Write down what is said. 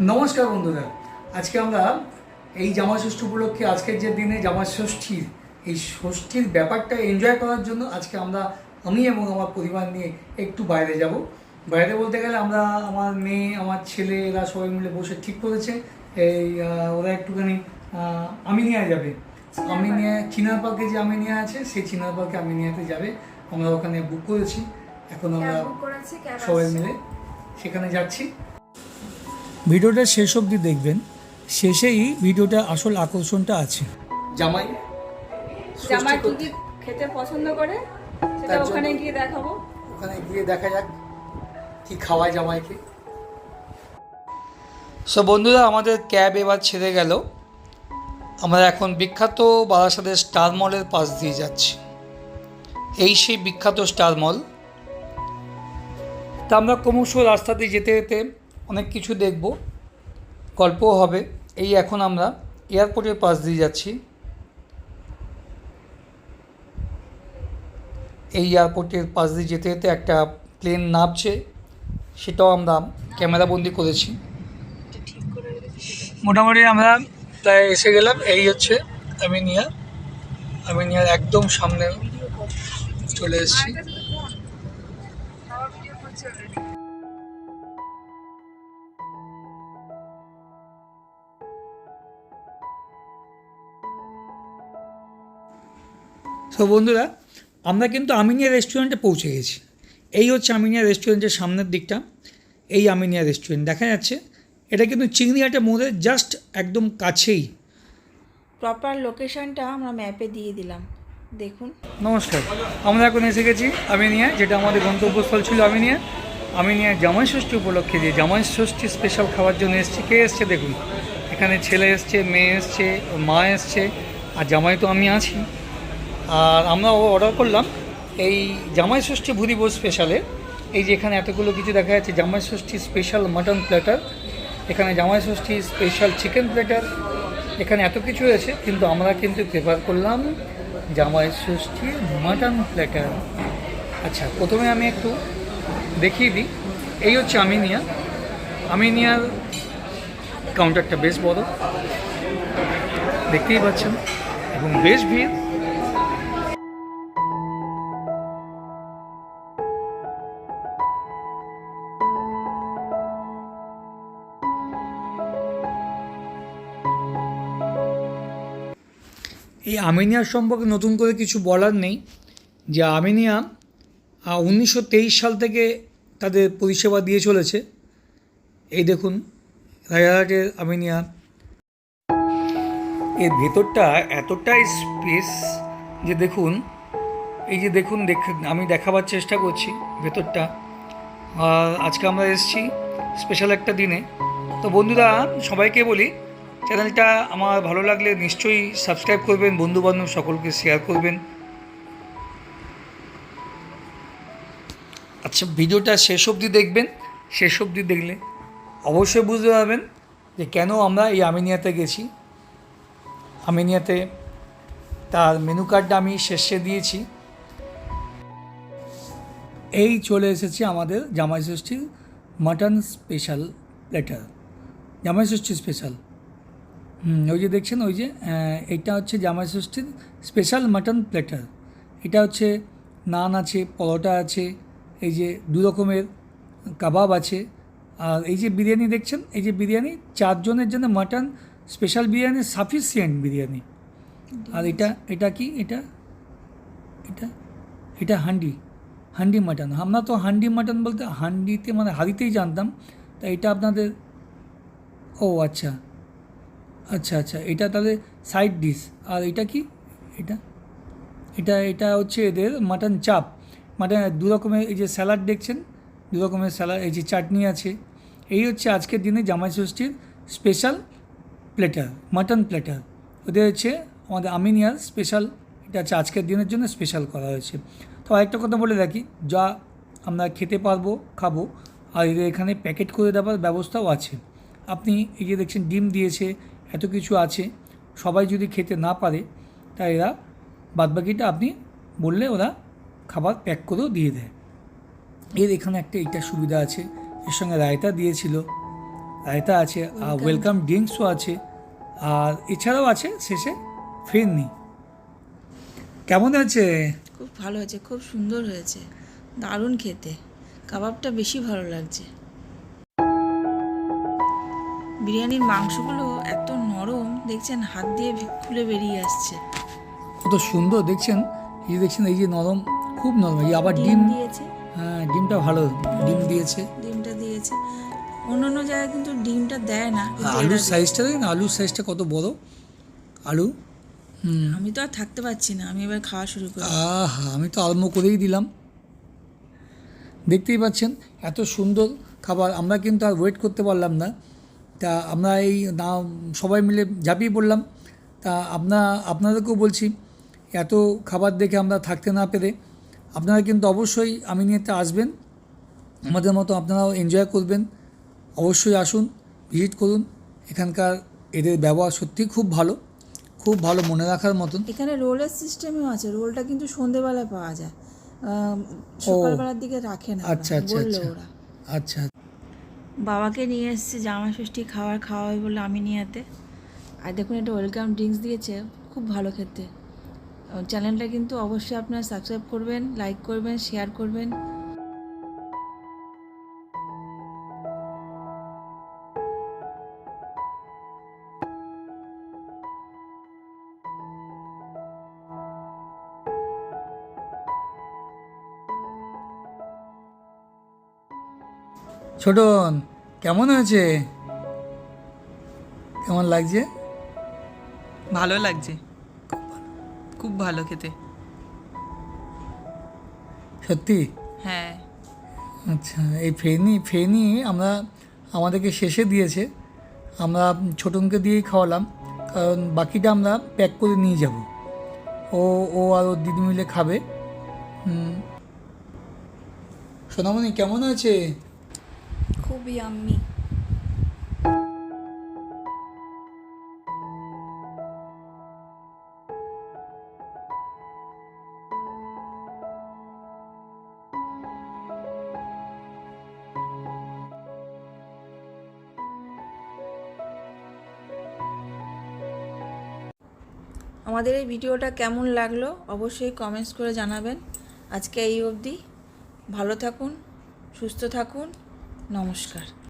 নমস্কার বন্ধুরা, আজকে আমরা এই জামাই ষষ্ঠী উপলক্ষে আজকের যে দিনে জামাই ষষ্ঠীর এই ষষ্ঠীর ব্যাপারটা এনজয় করার জন্য আজকে আমি এবং আমার পরিবার নিয়ে একটু বাইরে যাব। বাইরে বলতে গেলে আমার মেয়ে, আমার ছেলে, এরা সবাই মিলে বসে ঠিক করেছে এই ওরা একটুখানি আমিনিয়া যাবে। আমিনিয়া চিনার পার্কে যে আমিনিয়া আছে সেই চিনার পার্কে আমিনিয়াতে যাবে। আমরা ওখানে বুক করেছি, এখন আমরা সবাই মিলে সেখানে যাচ্ছি। ভিডিওটা শেষ অবধি দেখবেন, শেষেই ভিডিওটা আসল আকর্ষণটা আছে। জামাই কি খেতে পছন্দ করে সেটা ওখানে গিয়ে দেখাবো। ওখানে গিয়ে দেখা যাক কি খাওয়ায় জামাইকে। সো বন্ধুরা, আমাদের ক্যাব এবার ছেড়ে গেল। আমরা এখন বিখ্যাত বারাসাতের স্টার মলের পাশ দিয়ে যাচ্ছি। এই সেই বিখ্যাত স্টার মল। তা আমরা ক্রমশ রাস্তা দিয়ে যেতে যেতে অনেক কিছু দেখব, গল্পও হবে। এই এখন আমরা এয়ারপোর্টের পাশ দিয়ে যাচ্ছি। এই এয়ারপোর্টের পাশ দিয়ে যেতে যেতে একটা প্লেন নামছে, সেটাও আমরা ক্যামেরাবন্দি করেছি। মোটামুটি আমরা প্রায় এসে গেলাম। এই হচ্ছে আমিনিয়ার একদম সামনে চলে এসেছি। তো বন্ধুরা, আমরা কিন্তু আমিনিয়া রেস্টুরেন্টে পৌঁছে গেছি। এই হচ্ছে আমিনিয়া রেস্টুরেন্টের সামনের দিকটা। এই আমিনিয়া রেস্টুরেন্ট দেখা যাচ্ছে, এটা কিন্তু চিংড়িহাটা মোড়ের জাস্ট একদম কাছেই। প্রপার লোকেশনটা আমরা ম্যাপে দিয়ে দিলাম, দেখুন। নমস্কার, আমরা এখন এসে গেছি আমিনিয়া, যেটা আমাদের গন্তব্যস্থল ছিল আমিনিয়া জামাই ষষ্ঠী উপলক্ষে যে জামাই ষষ্ঠী স্পেশাল খাওয়ার জন্য এসেছি। কে এসছে দেখুন, এখানে ছেলে এসছে, মেয়ে এসছে, মা এসছে, আর জামাই তো আমি আছি। আর আমরা অর্ডার করলাম এই জামাই ষষ্ঠী ভুরিভোজ স্পেশালে। এই যে এখানে এতগুলো কিছু দেখা যাচ্ছে, জামাই ষষ্ঠী স্পেশাল মাটন প্ল্যাটার, এখানে জামাই ষষ্ঠী স্পেশাল চিকেন প্ল্যাটার, এখানে এত কিছু আছে, কিন্তু আমরা কিন্তু প্রেফার করলাম জামাই ষষ্ঠীর মাটন প্ল্যাটার। আচ্ছা, প্রথমে আমি একটু দেখিয়ে দিই। এই হচ্ছে আমিনিয়ার কাউন্টারটা বেশ বড়, দেখতেই পাচ্ছেন, এবং বেশ ভিড়। এই আমিনিয়ার সম্পর্কে নতুন করে কিছু বলার নেই, যে আমিনিয়া 1923 সাল থেকে তাদের পরিষেবা দিয়ে চলেছে। এই দেখুন রাজারহাটের আমিনিয়া, এর ভেতরটা এতটাই স্পেস যে দেখুন, এই যে দেখুন, আমি দেখাবার চেষ্টা করছি ভেতরটা। আর আজকে আমরা এসেছি স্পেশাল একটা দিনে। তো বন্ধুরা, সবাইকে বলি, চ্যানেলটা আমার ভালো লাগলে নিশ্চয়ই সাবস্ক্রাইব করবেন, বন্ধুবান্ধব সকলকে শেয়ার করবেন। আচ্ছা, ভিডিওটা শেষ অবধি দেখবেন। শেষ অবধি দেখলে অবশ্যই বুঝতে পারবেন যে কেন আমরা এই আমিনিয়াতে গেছি। আমিনিয়াতে তার মেনু কার্ডটা আমি শেষে দিয়েছি। এই চলে এসেছি আমাদের জামাই ষষ্ঠীর মাটন স্পেশাল প্ল্যাটার, জামাই ষষ্ঠী স্পেশাল। ওই যে দেখছেন, ওই যে এইটা হচ্ছে জামাই ষষ্ঠীর স্পেশাল মাটন প্ল্যাটার। এটা হচ্ছে নান আছে, পরোটা আছে, এই যে দু রকমের কাবাব আছে, আর এই যে বিরিয়ানি দেখছেন, এই যে বিরিয়ানি 4 জনের জন্য mutton special biryani, sufficient biryani. আর এটা কি, এটা হান্ডি মাটন। আমরা তো হান্ডি মাটন বলতে হান্ডিতে মানে হাঁড়িতেই জানতাম, তা এটা আপনাদের, ও আচ্ছা, এটা তাহলে সাইড ডিশ। আর এটা কি, এটা হচ্ছে এদের মাটন চাপ। মাটন 2 রকমের, এই যে স্যালাড দেখছেন, 2 রকমের স্যালাড, এই যে চাটনি আছে। এই হচ্ছে আজকের দিনে জামাই ষষ্ঠীর স্পেশাল প্ল্যাটার, মাটন প্ল্যাটার। ওদের হচ্ছে আমাদের আমিনিয়ার স্পেশাল, এটা হচ্ছে আজকের দিনের জন্য স্পেশাল করা হয়েছে। তো আরেকটা কথা বলে রাখি, যা আমরা খেতে পারবো খাবো, আর এদের এখানে প্যাকেট করে দেওয়ার ব্যবস্থাও আছে। আপনি এই যে দেখছেন ডিম দিয়েছে, এত কিছু আছে। সবাই যদি খেতে না পারে, তাই এরা বাদবাকিটা আপনি বললে ওরা খাবার প্যাক করেও দিয়ে দেয়। এর এখানে একটা এইটা সুবিধা আছে, এর সঙ্গে রায়তা দিয়েছিল। রায়তা আছে আর ওয়েলকাম ড্রিঙ্কসও আছে, আর এছাড়াও আছে শেষে ফিরনি। কেমন আছে? খুব ভালো হয়েছে, খুব সুন্দর হয়েছে, দারুণ খেতে। কাবাবটা বেশি ভালো লাগছে। বিরিয়ানির মাংসগুলো এত নরম, দেখছেন হাত দিয়ে খুলে বেরিয়ে আসছে। কত সুন্দর দেখছেন, এই যে দেখছেন এই যে নরম, খুব নরম। এই আবার ডিম ডিম, দিয়েছে, হ্যাঁ ডিমটা ভালো, ডিম দিয়েছে। ডিমটা দিয়েছে। অন্যান্য জায়গায় কিন্তু ডিমটা দেয় না, কিন্তু আলুর এরা সাইজটা দেখেন, আলুর সাইজটা কত বড় আলু। আমি তো আর থাকতে পারছি না, আমি এবার খাওয়া শুরু করি। আহা, আমি তো আরম্ভ করেই দিলাম। দেখতেই পাচ্ছেন এত সুন্দর খাবার, আমরা কিন্তু আর ওয়েট করতে পারলাম না। তা আমরা এই না সবাই মিলে ঝাঁপিয়ে পড়লাম। তা আপনাদেরকেও বলছি, এত খাবার দেখে আমরা থাকতে না পেরে আপনারা কিন্তু অবশ্যই আমিনিয়াতে আসবেন, আমাদের মতো আপনারাও এনজয় করবেন। অবশ্যই আসুন, ভিজিট করুন। এখানকার এদের ব্যবহার সত্যিই খুব ভালো, খুব ভালো, মনে রাখার মতন। এখানে রোলের সিস্টেমও আছে, রোলটা কিন্তু সন্ধেবেলায় পাওয়া যায়, সকালবেলার দিকে রাখে না, আচ্ছা আচ্ছা বললো আচ্ছা ওরা। আচ্ছা। বাবাকে নিয়ে এসেছে জামাই ষষ্ঠী খাওয়াই বলে আমি নিয়েতে। আর দেখুন এটা ওয়েলকাম ড্রিঙ্কস দিয়েছে, খুব ভালো খেতে। চ্যানেলটা কিন্তু অবশ্যই আপনারা সাবস্ক্রাইব করবেন, লাইক করবেন, শেয়ার করবেন। ছোটন কেমন হয়েছে? কেমন লাগছে? ভালো লাগছে, খুব ভালো খেতে। সত্যি? হ্যাঁ, আচ্ছা, এই ফেনি আমরা আমাদেরকে শেষে দিয়েছে, আমরা ছোটনকে দিয়েই খাওয়ালাম, কারণ বাকিটা আমরা প্যাক করে নিয়ে যাব। ও আর ওর দিদি মিলে খাবে। সোনামণি কেমন আছে? খুব ইয়াম্মি। আমাদের এই ভিডিওটা কেমন লাগলো অবশ্যই কমেন্টস করে জানাবেন। আজকে এই অবধি, ভালো থাকুন, সুস্থ থাকুন, নমস্কার।